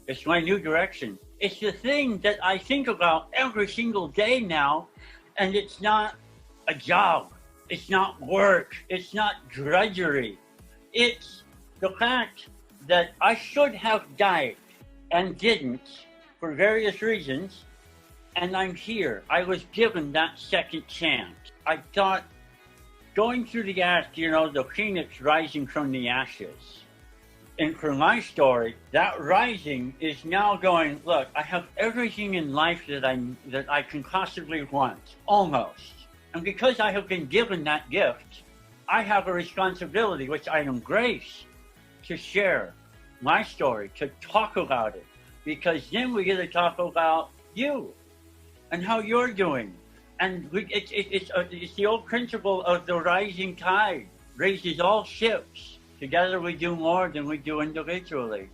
It's my new direction. It's the thing that I think about every single day now, and it's not a job. It's not work. It's not drudgery. It's the fact that I should have died and didn't for various reasons, and I'm here. I was given that second chance. I thought going through the ash, the phoenix rising from the ashes. And for my story, that rising is now going, look, I have everything in life that I can possibly want, almost. And because I have been given that gift, I have a responsibility, which I embrace, to share my story, to talk about it. Because then we get to talk about you and how you're doing. And it's the old principle of the rising tide raises all ships. Together we do more than we do individually.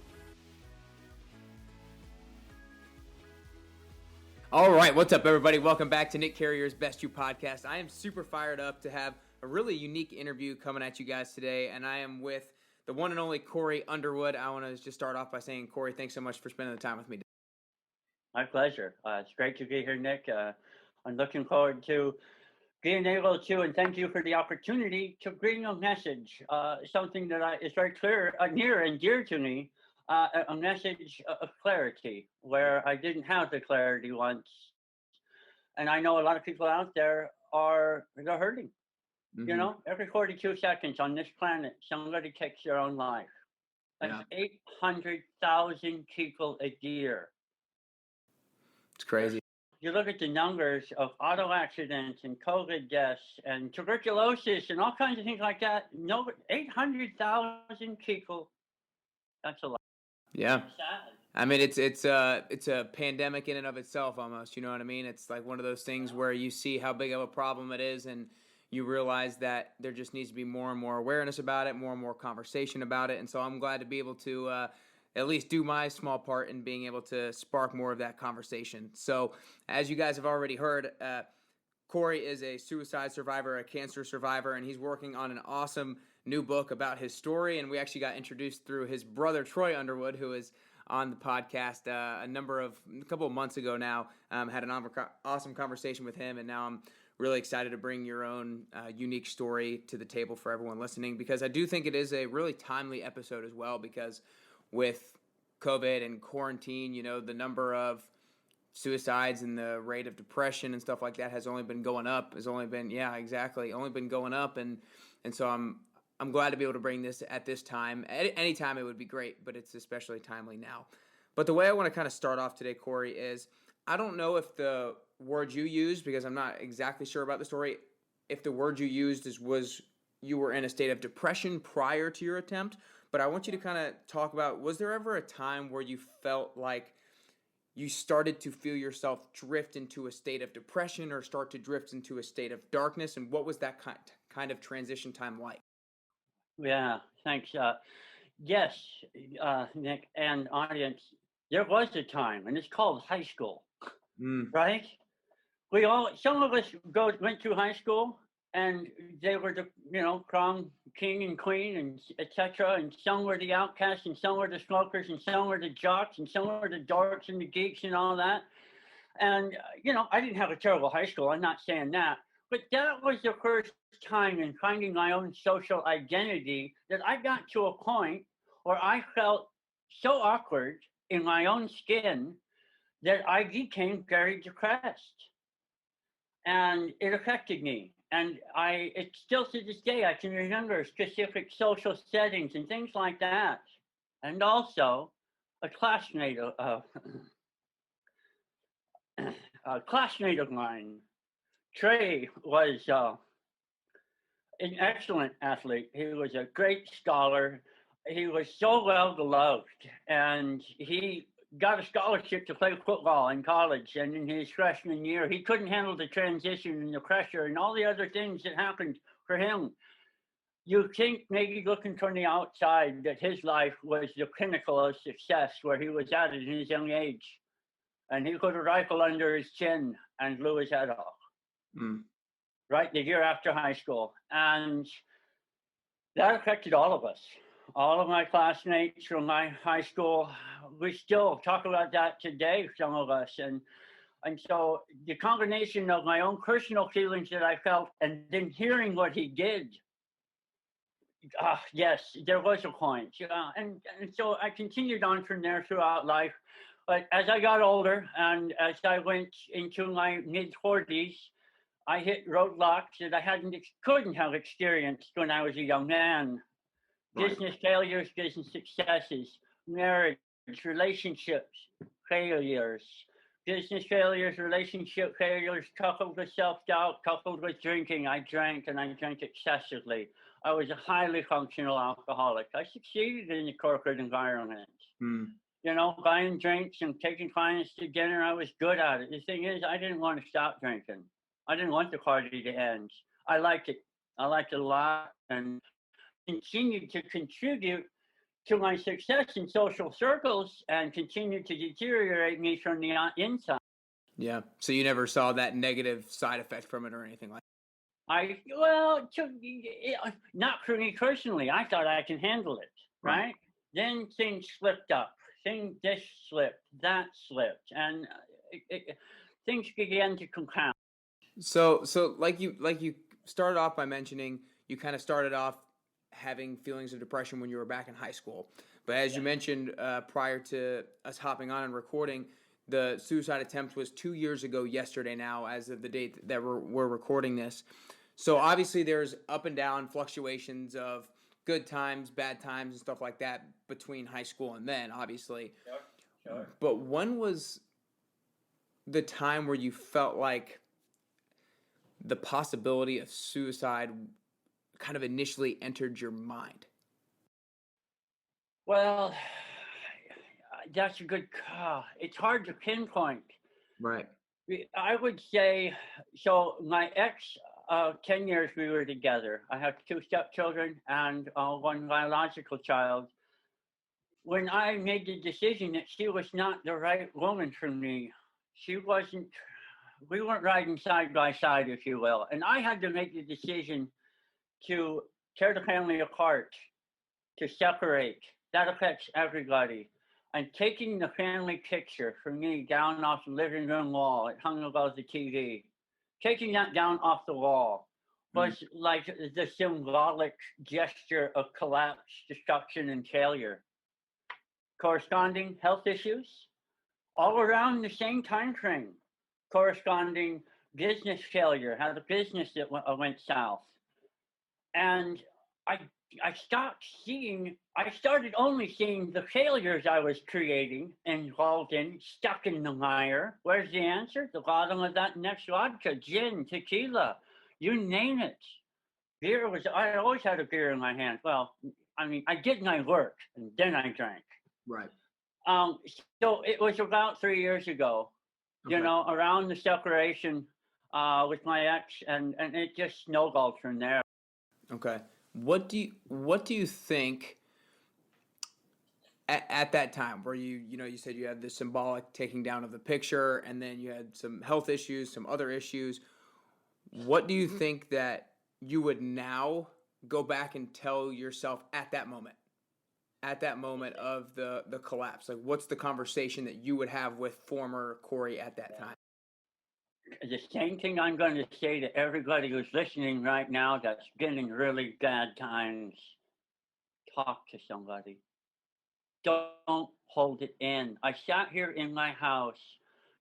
All right, what's up, everybody? Welcome back to Nick Carrier's Best You podcast. I am super fired up to have a really unique interview coming at you guys today, and I am with the one and only Cory Underwood. I want to just start off by saying, Cory, thanks so much for spending the time with me. My pleasure. It's great to be here, Nick. I'm looking forward to being able to, and thank you for the opportunity to bring a message, something that is very clear, near and dear to me, a message of clarity, where I didn't have the clarity once. And I know a lot of people out there they're hurting. Mm-hmm. Every 42 seconds on this planet, somebody takes their own life. That's 800,000 people a year. It's crazy. You look at the numbers of auto accidents and COVID deaths and tuberculosis and all kinds of things like that. 800,000 people. That's a lot. Yeah. It's sad. I mean, it's a pandemic in and of itself almost. You know what I mean? It's like one of those things where you see how big of a problem it is, and you realize that there just needs to be more and more awareness about it, more and more conversation about it. And so I'm glad to be able to at least do my small part in being able to spark more of that conversation. So as you guys have already heard, Cory is a suicide survivor, a cancer survivor, and he's working on an awesome new book about his story. And we actually got introduced through his brother, Troy Underwood, who is on the podcast a couple of months ago now. Had an awesome conversation with him, and now I'm really excited to bring your own unique story to the table for everyone listening, because I do think it is a really timely episode as well, because with COVID and quarantine, the number of suicides and the rate of depression and stuff like that has only been going up. Only been going up, and so I'm glad to be able to bring this at this time. At any time it would be great, but it's especially timely now. But the way I want to kind of start off today, Cory, is I don't know if the word you used, because I'm not exactly sure about the story, if the word you used was you were in a state of depression prior to your attempt. But I want you to kind of talk about, was there ever a time where you felt like you started to feel yourself drift into a state of depression or start to drift into a state of darkness? And what was that kind of transition time like? Yeah, thanks. Yes, Nick and audience, there was a time, and it's called high school, right? Some of us went through high school, and they were the, prom king and queen and etc. And some were the outcasts, and some were the smokers, and some were the jocks, and some were the dorks and the geeks and all that. And, I didn't have a terrible high school. I'm not saying that. But that was the first time in finding my own social identity that I got to a point where I felt so awkward in my own skin that I became very depressed. And it affected me. And it's still to this day, I can remember specific social settings and things like that. And also, a classmate of mine, Trey, was an excellent athlete. He was a great scholar. He was so well beloved, and he got a scholarship to play football in college. And in his freshman year, he couldn't handle the transition and the pressure and all the other things that happened for him. You think maybe looking from the outside that his life was the pinnacle of success where he was at in his young age. And he put a rifle under his chin and blew his head off. Right, the year after high school. And that affected all of us. All of my classmates from my high school, we still talk about that today, some of us. And so the combination of my own personal feelings that I felt and then hearing what he did, yes, there was a point. And so I continued on from there throughout life. But as I got older and as I went into my mid 40s, I hit roadblocks that I couldn't have experienced when I was a young man. Right. Business failures, business successes, marriage, relationships, failures, business failures, relationship failures, coupled with self doubt, coupled with drinking. I drank and I drank excessively. I was a highly functional alcoholic. I succeeded in the corporate environment. Hmm. You know, buying drinks and taking clients to dinner, I was good at it. The thing is, I didn't want to stop drinking. I didn't want the party to end. I liked it. I liked it a lot. And continued to contribute to my success in social circles and continued to deteriorate me from the inside. Yeah. So you never saw that negative side effect from it or anything like Not for me personally. I thought I can handle it, that? Right. right? Then things slipped up. This slipped, that slipped, and things began to compound. So like you started off by mentioning you kind of started off having feelings of depression when you were back in high school. But as you Yeah. mentioned prior to us hopping on and recording, the suicide attempt was 2 years ago yesterday now, as of the date that we're recording this. So obviously there's up and down fluctuations of good times, bad times, and stuff like that between high school and then, obviously. Sure, sure. But when was the time where you felt like the possibility of suicide kind of initially entered your mind? Well, that's a good call. It's hard to pinpoint. Right. I would say so. My ex, 10 years we were together. I have two stepchildren and one biological child. When I made the decision that she was not the right woman for me, she wasn't, we weren't riding side by side, if you will. And I had to make the decision to tear the family apart, to separate. That affects everybody. And taking the family picture for me down off the living room wall, it hung above the TV. Taking that down off the wall Mm. was like the symbolic gesture of collapse, destruction, and failure. Corresponding health issues, all around the same time frame. Corresponding business failure, had a business that went south. And I I stopped seeing. I started only seeing the failures I was creating, involved in, stuck in the mire. Where's the answer? The bottom of that next vodka, gin, tequila, you name it. Beer was. I always had a beer in my hand. Well, I mean, I did my work, and then I drank. Right. Um, so it was about 3 years ago. You Okay. know, around the separation with my ex, and it just snowballed from there. Okay. What do you think at that time where you said you had the symbolic taking down of the picture and then you had some health issues, some other issues. What do you think that you would now go back and tell yourself at that moment? At that moment of the collapse? Like what's the conversation that you would have with former Cory at that time? The same thing I'm going to say to everybody who's listening right now that's been in really bad times. Talk to somebody. Don't hold it in. I sat here in my house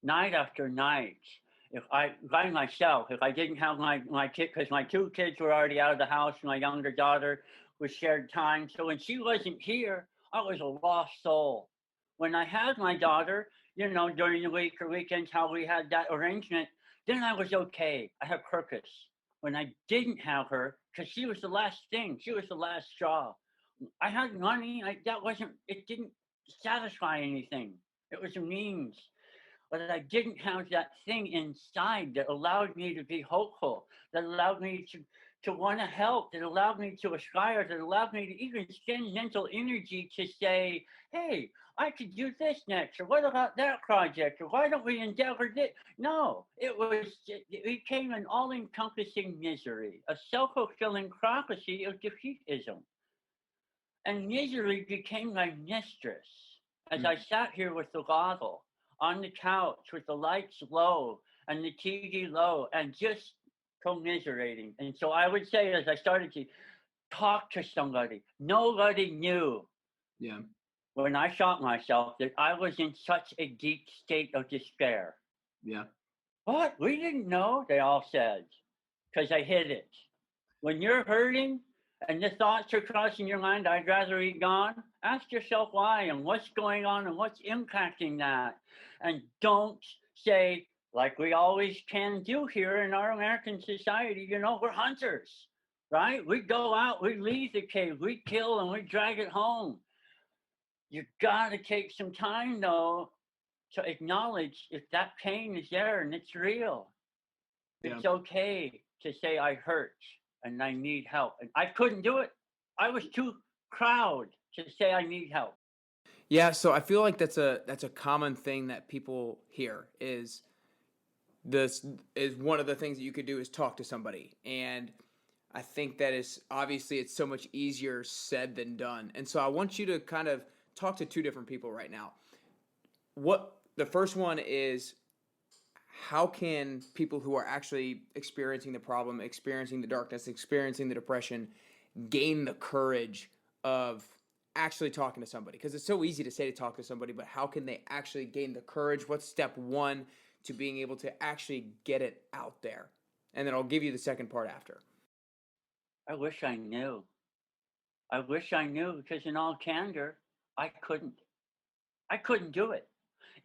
night after night. If I, by myself, if I didn't have my kid, because my two kids were already out of the house, my younger daughter was shared time. So when she wasn't here, I was a lost soul. When I had my daughter, you know, during the week or weekends, how we had that arrangement, then I was okay. I had purpose. When I didn't have her, because she was the last thing, she was the last straw. I had money. That wasn't. It didn't satisfy anything. It was a means, but I didn't have that thing inside that allowed me to be hopeful. That allowed me to want to help. That allowed me to aspire. That allowed me to even spend mental energy to say, "Hey, I could do this next," or "What about that project?" or "Why don't we endeavor this?" No, it became an all-encompassing misery, a self-fulfilling prophecy of defeatism. And misery became my mistress as I sat here with the bottle on the couch with the lights low and the TV low and just commiserating. And so I would say, as I started to talk to somebody, nobody knew Yeah. when I shot myself that I was in such a deep state of despair. Yeah. What? We didn't know, they all said, because I hid it. When you're hurting and the thoughts are crossing your mind, I'd rather be gone, ask yourself why and what's going on and what's impacting that. And don't say, like we always can do here in our American society, we're hunters, right? We go out, we leave the cave, we kill and we drag it home. You got to take some time, though, to acknowledge if that pain is there and it's real. Yeah. It's okay to say I hurt and I need help. And I couldn't do it. I was too proud to say I need help. Yeah, so I feel like that's a common thing that people hear is this is one of the things that you could do is talk to somebody. And I think that is obviously it's so much easier said than done. And so I want you to kind of talk to two different people right now. What the first one is, how can people who are actually experiencing the problem, experiencing the darkness, experiencing the depression, gain the courage of actually talking to somebody? Because it's so easy to say to talk to somebody, but how can they actually gain the courage? What's step one to being able to actually get it out there? And then I'll give you the second part after. I wish I knew. I wish I knew because, in all candor, I couldn't. I couldn't do it.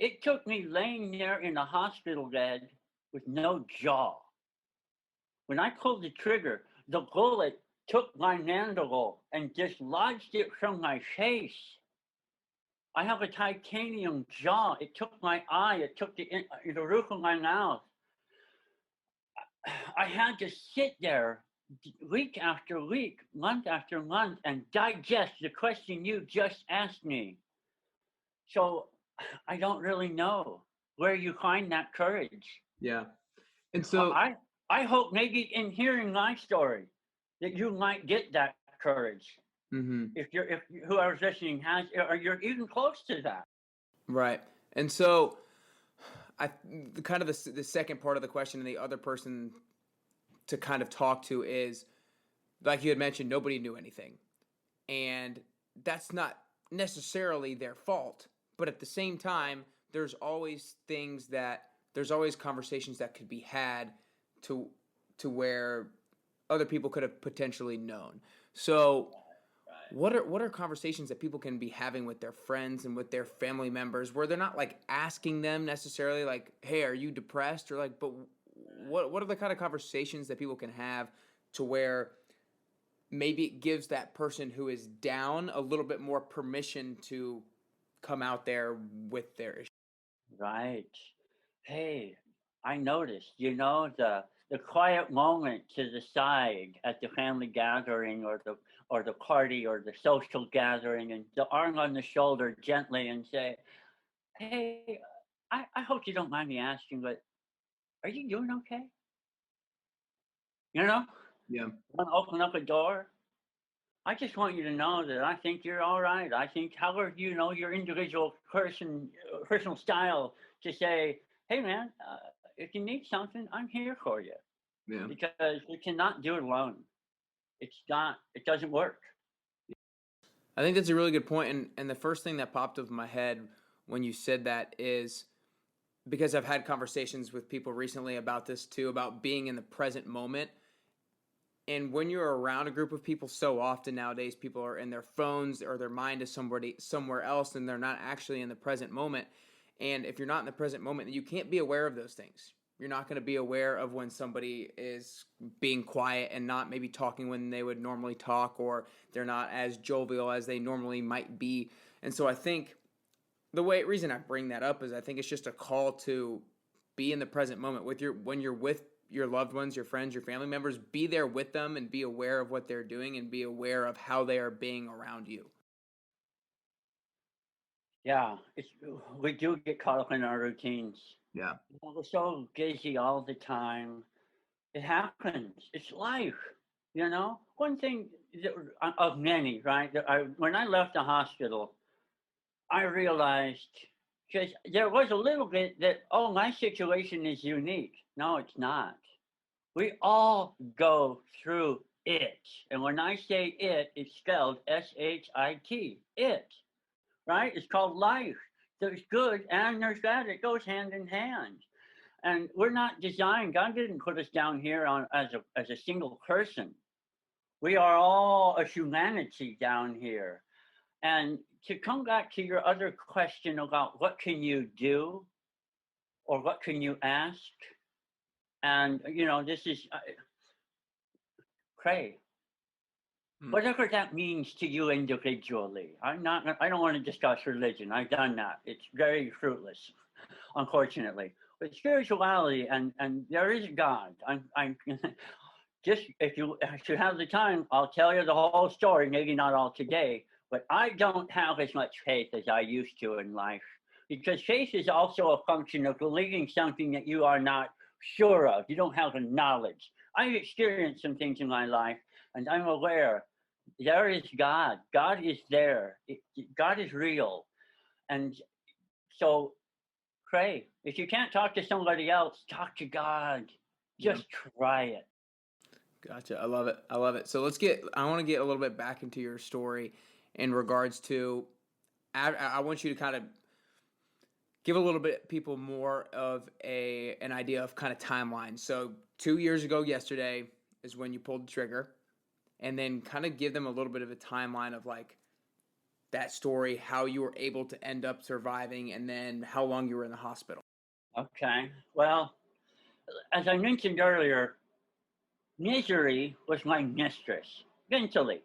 It took me laying there in a hospital bed with no jaw. When I pulled the trigger, the bullet took my mandible and dislodged it from my face. I have a titanium jaw. It took my eye. It took the roof of my mouth. I had to sit there week after week, month after month, and digest the question you just asked me. So I don't really know where you find that courage. Yeah. And Well, so I hope maybe in hearing my story that you might get that courage. mhm. If whoever's listening has, or you're even close to that. Right. And so I kind of the second part of the question and the other person to kind of talk to is, like you had mentioned, nobody knew anything. And that's not necessarily their fault, but at the same time, there's always conversations that could be had to where other people could have potentially known. So what are conversations that people can be having with their friends and with their family members where they're not like asking them necessarily like, "Hey, are you depressed?" or like, but what are the kind of conversations that people can have to where maybe it gives that person who is down a little bit more permission to come out there with their issue? Right. Hey, I noticed, the quiet moment to the side at the family gathering or the party or the social gathering and the arm on the shoulder gently and say, "Hey, I hope you don't mind me asking, but are you doing okay?" You know, Yeah. want to open up a door. I just want you to know that I think you're all right. I think, however, your individual personal style to say, "Hey, man, if you need something, I'm here for you," Yeah. because we cannot do it alone. It's not. It doesn't work. I think that's a really good point. And the first thing that popped up in my head when you said that is because I've had conversations with people recently about this too, about being in the present moment. And when you're around a group of people so often nowadays, people are in their phones or their mind is somewhere else and they're not actually in the present moment. And if you're not in the present moment, then you can't be aware of those things. You're not going to be aware of when somebody is being quiet and not maybe talking when they would normally talk, or they're not as jovial as they normally might be. And so I think reason I bring that up is I think it's just a call to be in the present moment when you're with your loved ones, your friends, your family members, be there with them and be aware of what they're doing and be aware of how they are being around you. Yeah, we do get caught up in our routines. Yeah. We're so busy all the time. It happens. It's life. You know, one thing of many, right? When I left the hospital, I realized because there was a little bit that, oh, my situation is unique. No, it's not. We all go through it. And when I say it, it's spelled SHIT, it, right? It's called life. There's good and there's bad. It goes hand in hand. And we're not designed, God didn't put us down here as a single person. We are all a humanity down here. And to come back to your other question about what can you do or what can you ask, and this is pray, Mm. whatever that means to you individually. I don't want to discuss religion. I've done that. It's very fruitless, unfortunately. But spirituality and there is God. I'm just if you have the time, I'll tell you the whole story. Maybe not all today, but I don't have as much faith as I used to in life because faith is also a function of believing something that you are not sure of. You don't have the knowledge. I've experienced some things in my life, and I'm aware there is God. God is there. God is real, and so pray. If you can't talk to somebody else, talk to God. Yeah. Just try it. Gotcha. I love it. I love it. So I want to get a little bit back into your story in regards to, I want you to kind of give a little bit people more of an idea of kind of timeline. So 2 years ago yesterday is when you pulled the trigger, and then kind of give them a little bit of a timeline of like that story, how you were able to end up surviving, and then how long you were in the hospital. Okay. Well, as I mentioned earlier, misery was my mistress, mentally,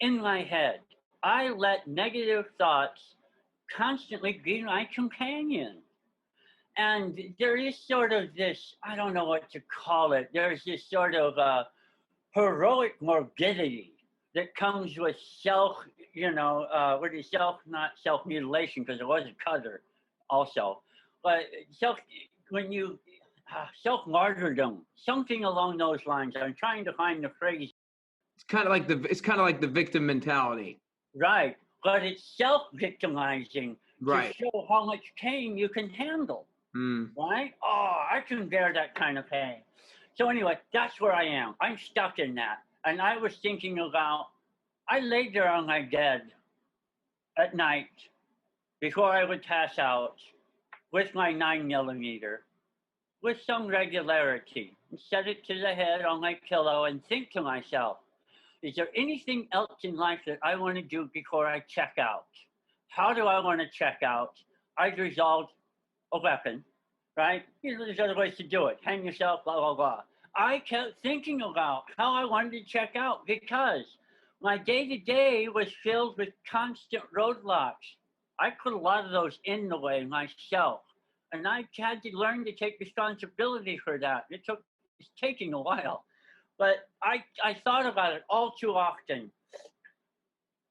in my head. I let negative thoughts constantly be my companion. And there is sort of this, I don't know what to call it, there's this sort of heroic morbidity that comes with not self mutilation, because it was a cutter also, but when you, self martyrdom, something along those lines. I'm trying to find the phrase. It's kind of like the victim mentality. Right, but it's self victimizing to Right. show how much pain you can handle. Mm. Right? Oh, I can bear that kind of pain. So anyway, that's where I am. I'm stuck in that. And I was thinking about, I laid there on my bed at night before I would pass out with my 9mm with some regularity and set it to the head on my pillow and think to myself, is there anything else in life that I want to do before I check out? How do I want to check out? I've resolved a weapon, right? There's other ways to do it. Hang yourself, blah, blah, blah. I kept thinking about how I wanted to check out because my day to day was filled with constant roadblocks. I put a lot of those in the way myself. And I had to learn to take responsibility for that. It's taking a while. But I thought about it all too often.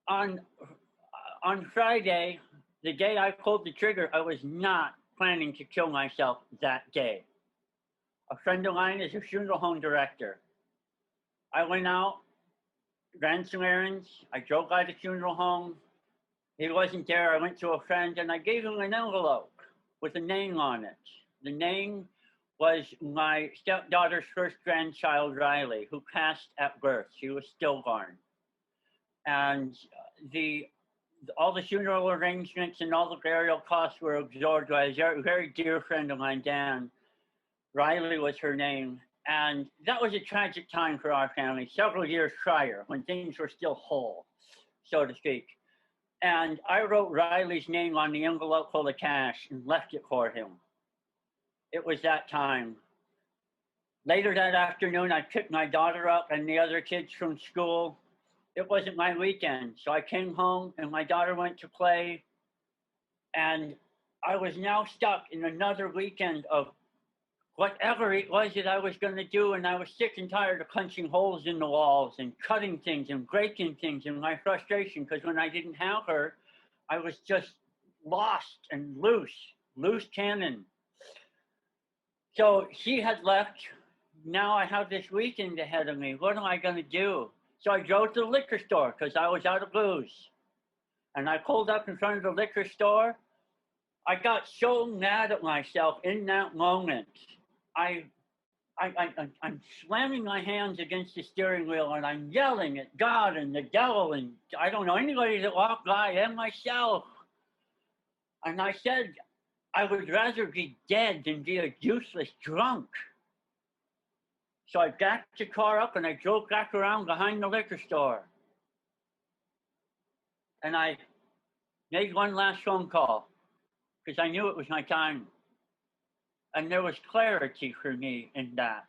On on Friday, the day I pulled the trigger, I was not planning to kill myself that day. A friend of mine is a funeral home director. I went out, ran some errands. I drove by the funeral home. He wasn't there. I went to a friend and I gave him an envelope with a name on it. The name was my stepdaughter's first grandchild, Riley, who passed at birth. She was stillborn. And the all the funeral arrangements and all the burial costs were absorbed by a very dear friend of mine, Dan. Riley was her name. And that was a tragic time for our family, several years prior, when things were still whole, so to speak. And I wrote Riley's name on the envelope full of cash and left it for him. It was that time. Later that afternoon, I picked my daughter up and the other kids from school. It wasn't my weekend, so I came home and my daughter went to play. And I was now stuck in another weekend of whatever it was that I was going to do. And I was sick and tired of punching holes in the walls and cutting things and breaking things in my frustration. Because when I didn't have her, I was just lost and loose cannon. So she had left now I have this weekend ahead of me. What am I going to do? So I drove to the liquor store because I was out of booze. And I pulled up in front of the liquor store. I got so mad at myself in that moment. I, I'm slamming my hands against the steering wheel and I'm yelling at God and the devil and I don't know anybody that walked by and myself. And I said, I would rather be dead than be a useless drunk. So I backed the car up and I drove back around behind the liquor store. And I made one last phone call because I knew it was my time. And there was clarity for me in that.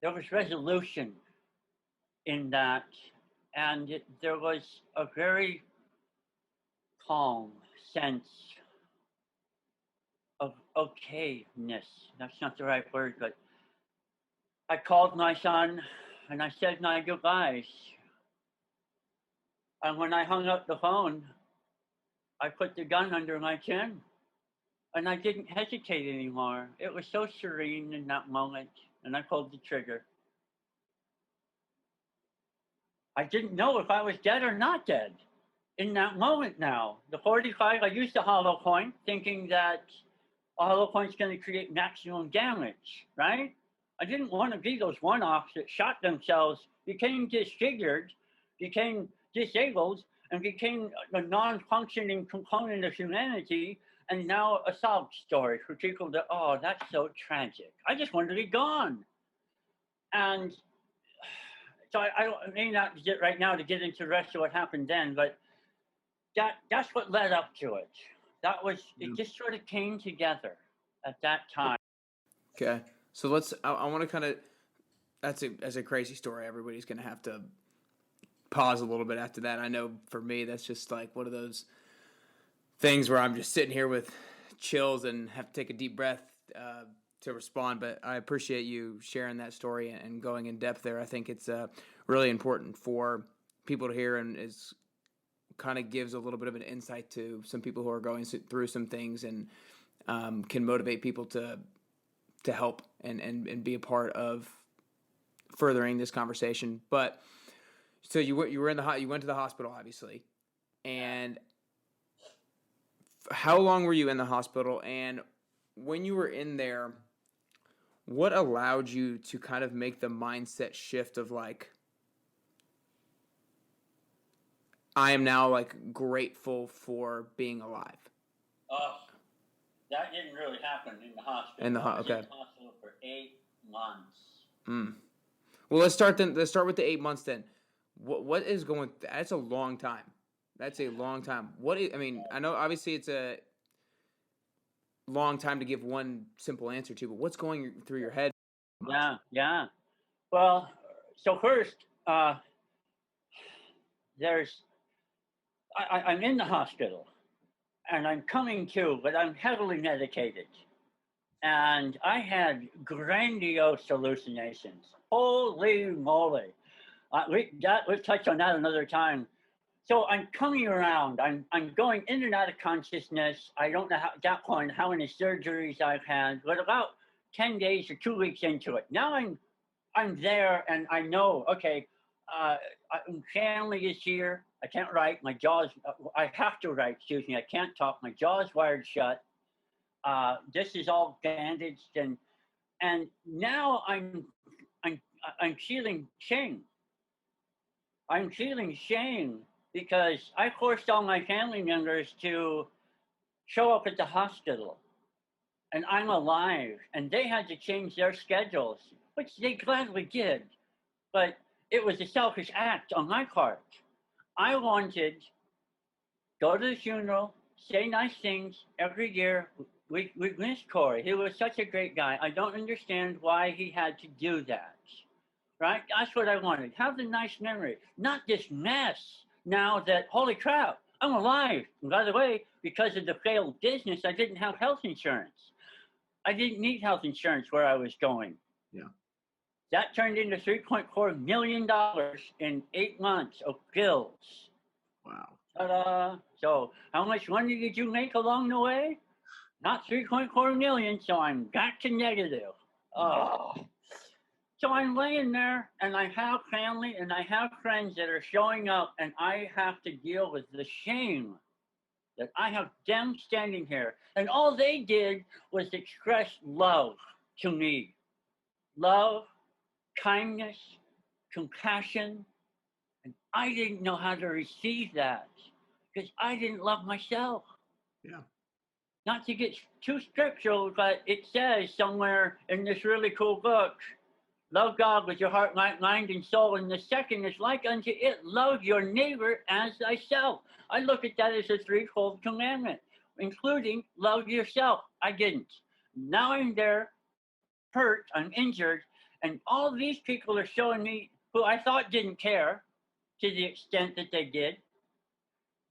There was resolution in that. And there was a very calm sense of okayness. That's not the right word, but I called my son and I said my goodbyes. And when I hung up the phone, I put the gun under my chin and I didn't hesitate anymore. It was so serene in that moment, and I pulled the trigger. I didn't know if I was dead or not dead in that moment now. The 45, I used a hollow point thinking that a hollow point's going to create maximum damage, right? I didn't want to be those one-offs that shot themselves, became disfigured, became disabled, and became a non-functioning component of humanity, and now a sob story for people that, oh, that's so tragic. I just wanted to be gone. And so I may not get right now to get into the rest of what happened then, but that's what led up to it. That was, it just sort of came together at that time. Okay. So I want to kind of, that's a crazy story. Everybody's going to have to pause a little bit after that. I know for me, that's just like one of those things where I'm just sitting here with chills and have to take a deep breath to respond. But I appreciate you sharing that story and going in depth there. I think it's really important for people to hear, and is kind of gives a little bit of an insight to some people who are going through some things, and can motivate people to help and be a part of furthering this conversation. But so you went to the hospital, obviously, and how long were you in the hospital? And when you were in there, what allowed you to kind of make the mindset shift of like, I am now like grateful for being alive? That didn't really happen in the hospital. In the I was okay. in the hospital for 8 months. Well, let's start with the 8 months then. What is going? That's a long time. That's a long time. I mean, I know obviously it's a long time to give one simple answer to, but what's going through your head? Yeah. Well, so first, I'm in the hospital, and I'm coming to, but I'm heavily medicated. And I had grandiose hallucinations. Holy moly. We'll touch on that another time. So I'm coming around. I'm going in and out of consciousness. I don't know at that point how many surgeries I've had, but about 10 days or 2 weeks into it. Now I'm there and I know, okay, family is here. I can't write. My jaw's, I have to write, excuse me. I can't talk. My jaw's wired shut. This is all bandaged, and now I'm feeling shame. I'm feeling shame because I forced all my family members to show up at the hospital, and I'm alive, and they had to change their schedules, which they gladly did, but it was a selfish act on my part. I wanted to go to the funeral, say nice things every year. We missed Cory. He was such a great guy. I don't understand why he had to do that. Right? That's what I wanted. Have the nice memory, not this mess. Now that, holy crap, I'm alive. And by the way, because of the failed business, I didn't have health insurance. I didn't need health insurance where I was going. Yeah. That turned into $3.4 million in 8 months of bills. Wow. Ta-da. So how much money did you make along the way? Not 3.4 million, so I'm back to negative. Oh. So I'm laying there and I have family and I have friends that are showing up and I have to deal with the shame that I have them standing here. And all they did was express love to me. Love, kindness, compassion. And I didn't know how to receive that because I didn't love myself. Yeah. Not to get too scriptural, but it says somewhere in this really cool book, love God with your heart, mind, and soul. And the second is like unto it, love your neighbor as thyself. I look at that as a threefold commandment, including love yourself. I didn't. Now I'm there, hurt, I'm injured, and all these people are showing me who I thought didn't care to the extent that they did.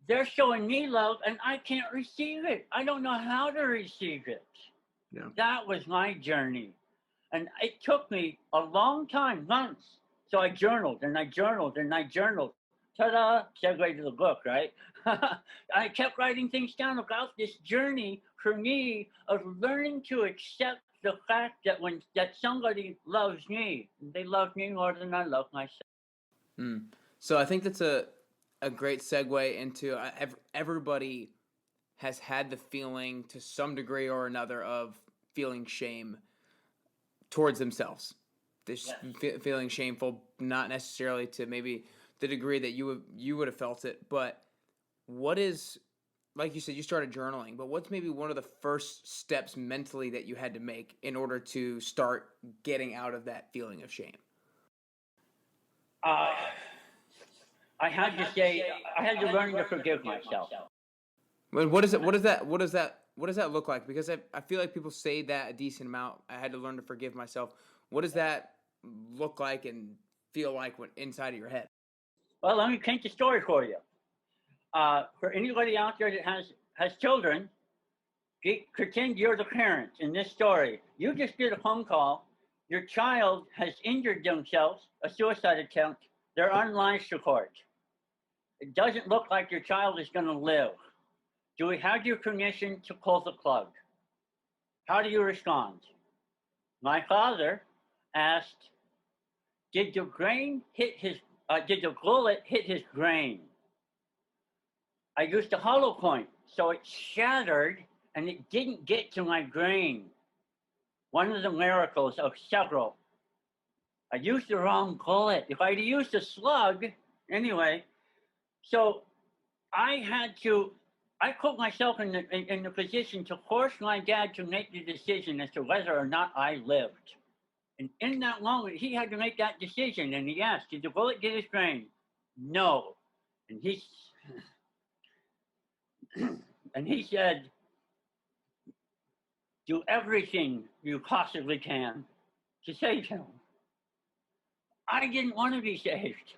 They're showing me love and I can't receive it. I don't know how to receive it. Yeah. That was my journey. And it took me a long time, months. So I journaled and I journaled and I journaled. Ta-da, segue to the book, right? I kept writing things down about this journey for me of learning to accept the fact that that somebody loves me, they love me more than I love myself. So I think that's a great segue into everybody has had the feeling to some degree or another of feeling shame towards themselves. This feeling shameful, not necessarily to maybe the degree that you would have felt it, but what is, like you said, you started journaling, but what's maybe one of the first steps mentally that you had to make in order to start getting out of that feeling of shame? I had to learn to forgive myself. What does that look like? Because I feel like people say that a decent amount. I had to learn to forgive myself. What does that look like and feel like when inside of your head? Well, let me paint the story for you. For anybody out there that has children, pretend you're the parent in this story. You just did a phone call. Your child has injured themselves, a suicide attempt. They're on life support. It doesn't look like your child is going to live. Do we have your permission to pull the plug? How do you respond? My father asked, did the bullet hit his brain? I used a hollow point, so it shattered and it didn't get to my brain. One of the miracles of several. I used the wrong bullet. If I'd used a slug, anyway, so I put myself in the position to force my dad to make the decision as to whether or not I lived. And in that moment, he had to make that decision. And he asked, did the bullet get his brain? No. And he said, do everything you possibly can to save him. I didn't want to be saved.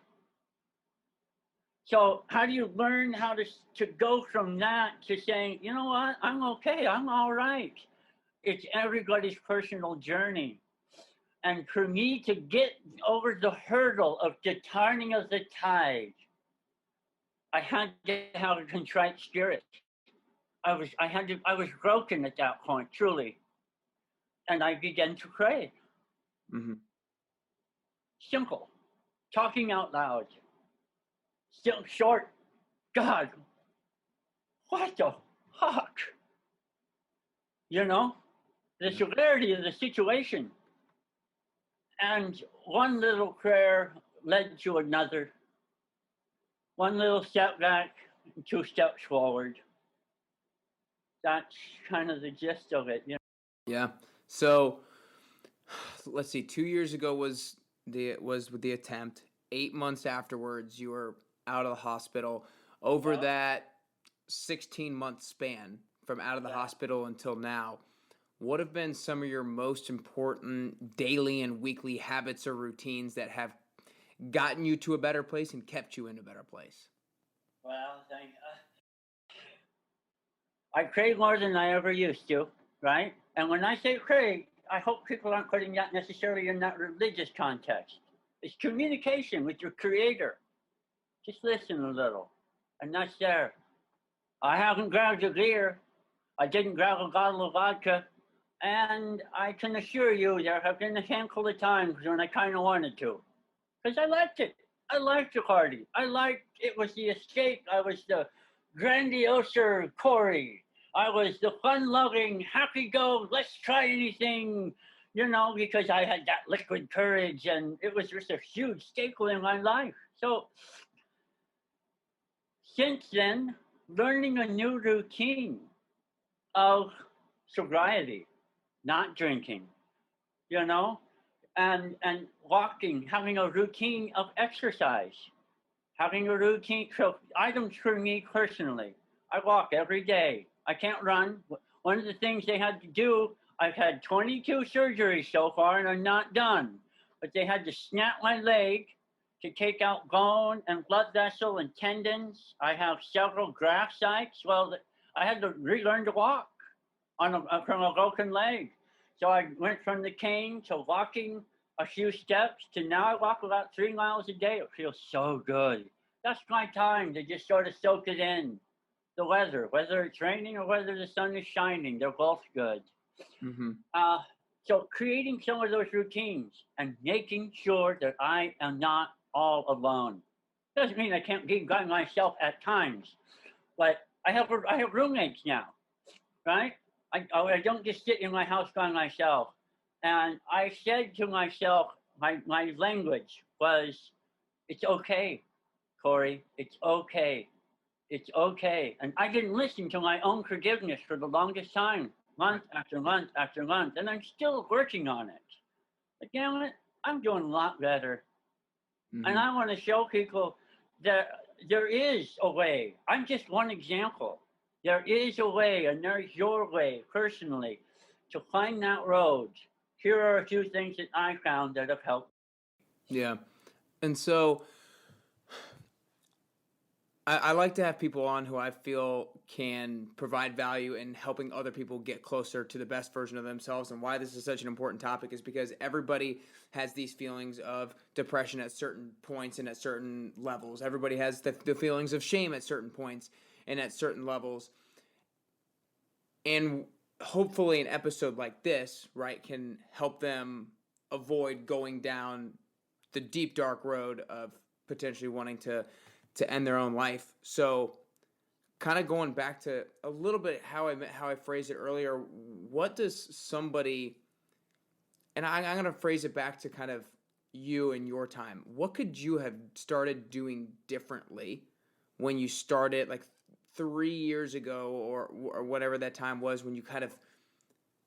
So how do you learn how to go from that to saying, you know what, I'm okay, I'm all right? It's everybody's personal journey. And for me to get over the hurdle of the turning of the tide, I had to have a contrite spirit. I was broken at that point, truly. And I began to pray. Mm-hmm. Simple. Talking out loud. Still short. God, what the fuck? You know, the severity of the situation. And one little prayer led to another. One little step back, 2 steps forward. That's kind of the gist of it. You know? Yeah. So let's see. 2 years ago was with the attempt. 8 months afterwards, you were out of the hospital. Over that 16-month span from out of the hospital until now, what have been some of your most important daily and weekly habits or routines that have gotten you to a better place and kept you in a better place? Well, I pray more than I ever used to, right? And when I say pray, I hope people aren't putting that necessarily in that religious context. It's communication with your creator. Just listen a little, and that's there. I haven't grabbed a beer. I didn't grab a bottle of vodka, And I can assure you, there have been a handful of times when I kind of wanted to, because I liked it. I liked the party. I liked it was the escape. I was the grandioser Cory. I was the fun-loving, happy-go, let's try anything, because I had that liquid courage, and it was just a huge staple in my life. So since then, learning a new routine of sobriety, not drinking, you know, and walking, having a routine of exercise, having a routine. So items for me personally, I walk every day. I can't run. One of the things they had to do, I've had 22 surgeries so far and I'm not done, but they had to snap my leg to take out bone and blood vessel and tendons. I have several graft sites. Well, I had to relearn to walk from a broken leg. So I went from the cane to walking a few steps to now I walk about 3 miles a day. It feels so good. That's my time to just sort of soak it in. The weather, whether it's raining or whether the sun is shining, they're both good. Mm-hmm. So creating some of those routines and making sure that I am not all alone. Doesn't mean I can't be by myself at times, but I have roommates now, right? I don't just sit in my house by myself. And I said to myself, my language was, it's okay, Cory, it's okay. It's okay. And I didn't listen to my own forgiveness for the longest time, month after month after month. And I'm still working on it. But damn it, I'm doing a lot better. Mm-hmm. And I want to show people that there is a way. I'm just one example. There is a way, and there's your way personally to find that road. Here are a few things that I found that have helped. Yeah. And so I like to have people on who I feel can provide value in helping other people get closer to the best version of themselves. And why this is such an important topic is because everybody has these feelings of depression at certain points and at certain levels. Everybody has the feelings of shame at certain points and at certain levels. And hopefully an episode like this, right, can help them avoid going down the deep, dark road of potentially wanting to end their own life. So kind of going back to a little bit how I phrased it earlier, what does somebody, and I'm going to phrase it back to kind of you and your time. What could you have started doing differently when you started like 3 years ago or whatever that time was when you kind of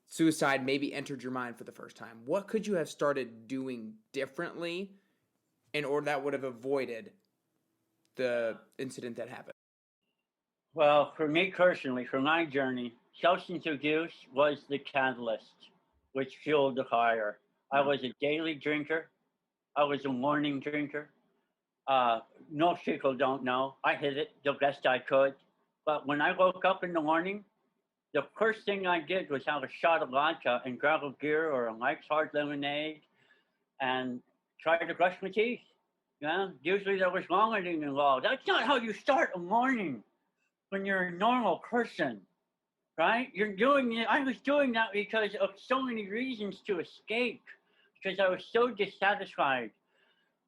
suicide maybe entered your mind for the first time? What could you have started doing differently in order that would have avoided the incident that happened? Well, for me personally, for my journey, substance abuse was the catalyst which fueled the fire. I was a daily drinker. I was a morning drinker. Most people don't know. I hid it the best I could. But when I woke up in the morning, the first thing I did was have a shot of vodka and grab a beer or a Mike's Hard Lemonade and try to brush my teeth. Yeah, usually there was vomiting involved. That's not how you start a morning when you're a normal person, right? You're doing it. I was doing that because of so many reasons to escape, because I was so dissatisfied.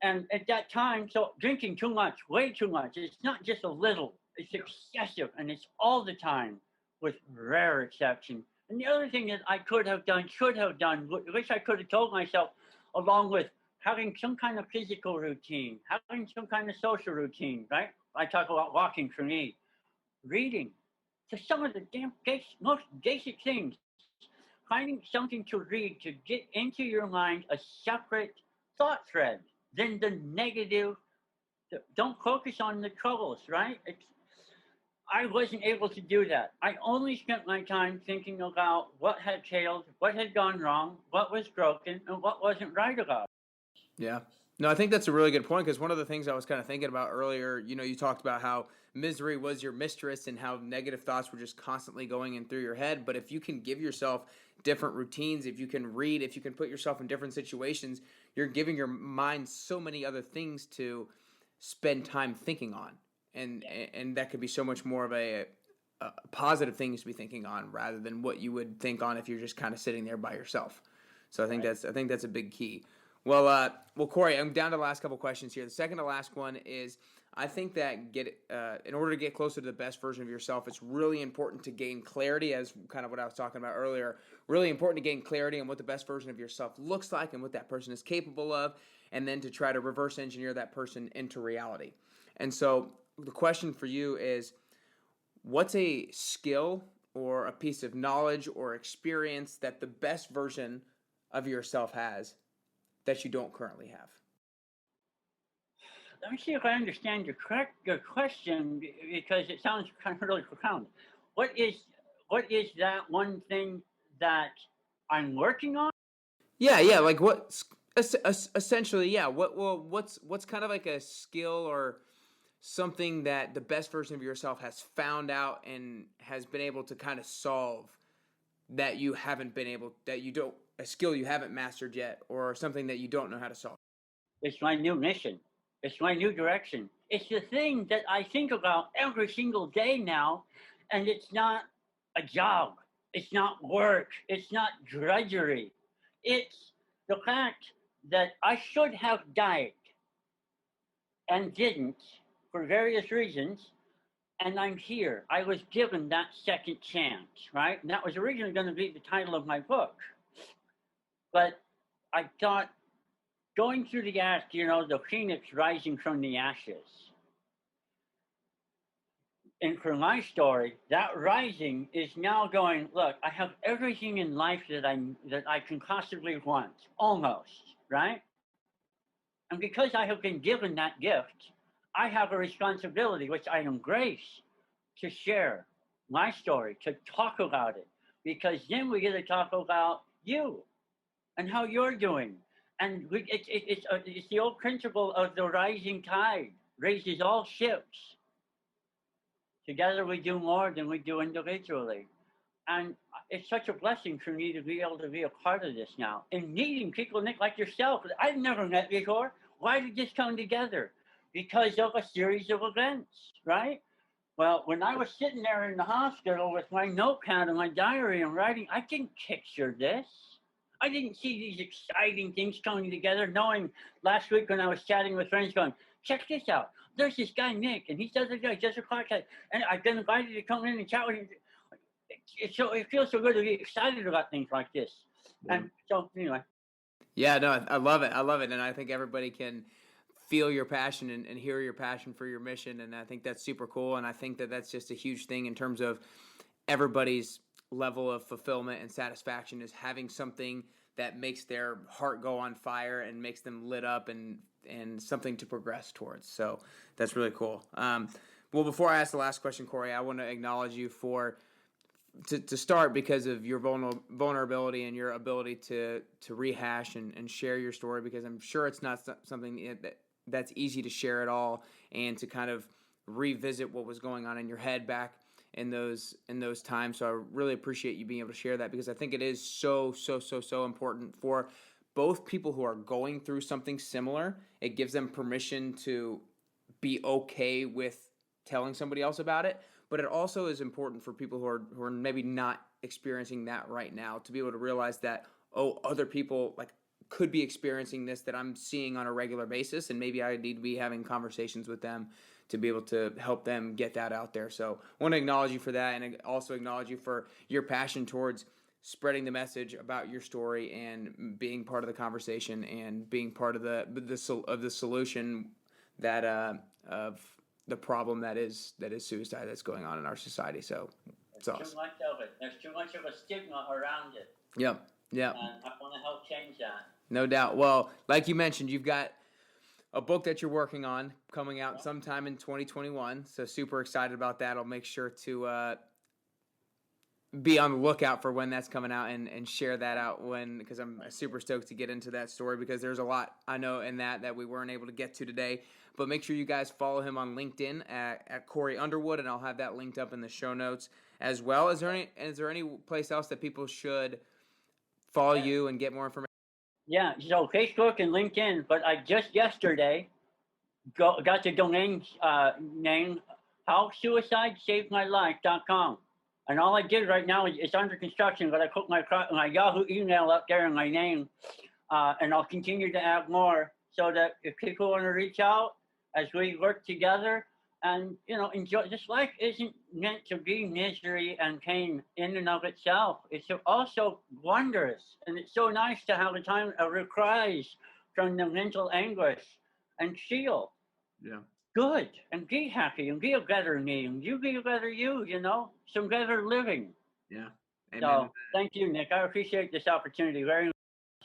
And at that time, so drinking too much, way too much. It's not just a little, it's excessive, and it's all the time, with rare exception. And the other thing that I could have done, should have done, wish I could have told myself, along with having some kind of physical routine, having some kind of social routine, right? I talk about walking for me, reading. So some of the most basic things, finding something to read to get into your mind a separate thought thread than the negative. Don't focus on the troubles, right? I wasn't able to do that. I only spent my time thinking about what had failed, what had gone wrong, what was broken, and what wasn't right about it. Yeah. No, I think that's a really good point because one of the things I was kind of thinking about earlier, you talked about how misery was your mistress and how negative thoughts were just constantly going in through your head. But if you can give yourself different routines, if you can read, if you can put yourself in different situations, you're giving your mind so many other things to spend time thinking on. And that could be so much more of positive things to be thinking on rather than what you would think on if you're just kind of sitting there by yourself. So I think that's a big key. Well, Cory, I'm down to the last couple questions here. The second to last one is, I think that in order to get closer to the best version of yourself, it's really important to gain clarity, as kind of what I was talking about earlier. Really important to gain clarity on what the best version of yourself looks like and what that person is capable of, and then to try to reverse engineer that person into reality. And so the question for you is, what's a skill or a piece of knowledge or experience that the best version of yourself has that you don't currently have? Let me see if I understand your question, because it sounds kind of really profound. What is that one thing that I'm working on? Yeah. Like what? Essentially, yeah. What's kind of like a skill or something that the best version of yourself has found out and has been able to kind of solve that you haven't been able, that you don't, a skill you haven't mastered yet, or something that you don't know how to solve? It's my new mission. It's my new direction. It's the thing that I think about every single day now, and it's not a job. It's not work. It's not drudgery. It's the fact that I should have died and didn't for various reasons, and I'm here. I was given that second chance, right? And that was originally going to be the title of my book. But I thought, going through the ash, the phoenix rising from the ashes. And for my story, that rising is now going, look, I have everything in life that I can possibly want, almost, right? And because I have been given that gift, I have a responsibility, which I embrace, to share my story, to talk about it, because then we get to talk about you and how you're doing. And it's the old principle of the rising tide raises all ships. Together we do more than we do individually. And it's such a blessing for me to be able to be a part of this now. And meeting people, Nick, like yourself, that I've never met before. Why did this come together? Because of a series of events, right? Well, when I was sitting there in the hospital with my notepad and my diary and writing, I didn't picture this. I didn't see these exciting things coming together, knowing last week when I was chatting with friends going, check this out. There's this guy, Nick, and he does a podcast, and I've been invited to come in and chat with him. It feels so good to be excited about things like this. And so, anyway. Yeah, no, I love it. I love it. And I think everybody can feel your passion and hear your passion for your mission. And I think that's super cool. And I think that that's just a huge thing in terms of everybody's level of fulfillment and satisfaction, is having something that makes their heart go on fire and makes them lit up and something to progress towards. So that's really cool. Well, before I ask the last question, Cory, I want to acknowledge you to start, because of your vulnerability and your ability to rehash and share your story, because I'm sure it's not something that's easy to share at all, and to kind of revisit what was going on in your head back in those times. So I really appreciate you being able to share that, because I think it is so important for both people who are going through something similar. It gives them permission to be okay with telling somebody else about it, but it also is important for people who are maybe not experiencing that right now, to be able to realize that, other people like could be experiencing this that I'm seeing on a regular basis, and maybe I need to be having conversations with them to be able to help them get that out there. So I want to acknowledge you for that, and also acknowledge you for your passion towards spreading the message about your story and being part of the conversation and being part of the solution that of the problem that is suicide that's going on in our society. So it's awesome. Too much of it. There's too much of a stigma around it. Yep. And I want to help change that. No doubt. Well, like you mentioned, you've got a book that you're working on coming out sometime in 2021. So super excited about that. I'll make sure to be on the lookout for when that's coming out and share that out because I'm super stoked to get into that story, because there's a lot I know in that we weren't able to get to today. But make sure you guys follow him on LinkedIn at Cory Underwood, and I'll have that linked up in the show notes as well. Is there any place else that people should follow you and get more information? Yeah, so Facebook and LinkedIn, but I just yesterday got the domain name howsuicidesavedmylife.com. And all I did right now is it's under construction, but I put my Yahoo email up there and my name, and I'll continue to add more so that if people want to reach out as we work together and enjoy. This life isn't meant to be misery and pain in and of itself. It's also wondrous, and it's so nice to have a time of reprise from the mental anguish and feel good and be happy and be a better me and you be a better you, some better living. Yeah. Amen. So thank you, Nick. I appreciate this opportunity very much.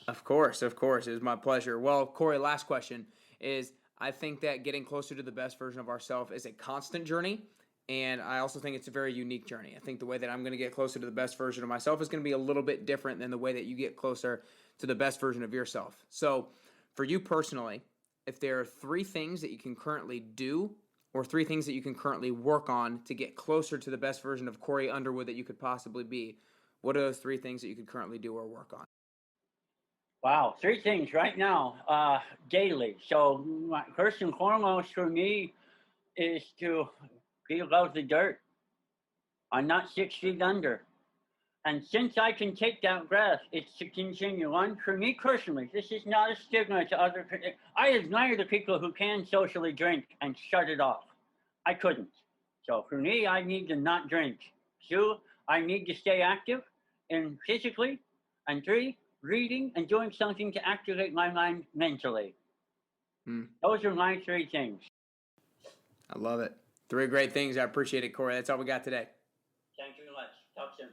Of course. It was my pleasure. Well, Cory, last question is, I think that getting closer to the best version of ourselves is a constant journey, and I also think it's a very unique journey. I think the way that I'm going to get closer to the best version of myself is going to be a little bit different than the way that you get closer to the best version of yourself. So for you personally, if there are 3 things that you can currently do or 3 things that you can currently work on to get closer to the best version of Cory Underwood that you could possibly be, what are those 3 things that you could currently do or work on? Wow, 3 things right now, daily. So first and foremost for me is to be above the dirt. I'm not 6 feet under. And since I can take that breath, it's to continue on. For me personally, this is not a stigma to other people. I admire the people who can socially drink and shut it off. I couldn't. So for me, I need to not drink. 2, I need to stay active and physically. And 3, reading and doing something to activate my mind mentally. Those are my 3 things. I love it. 3 great things. I appreciate it, Cory. That's all we got today. Thank you very much. Talk soon.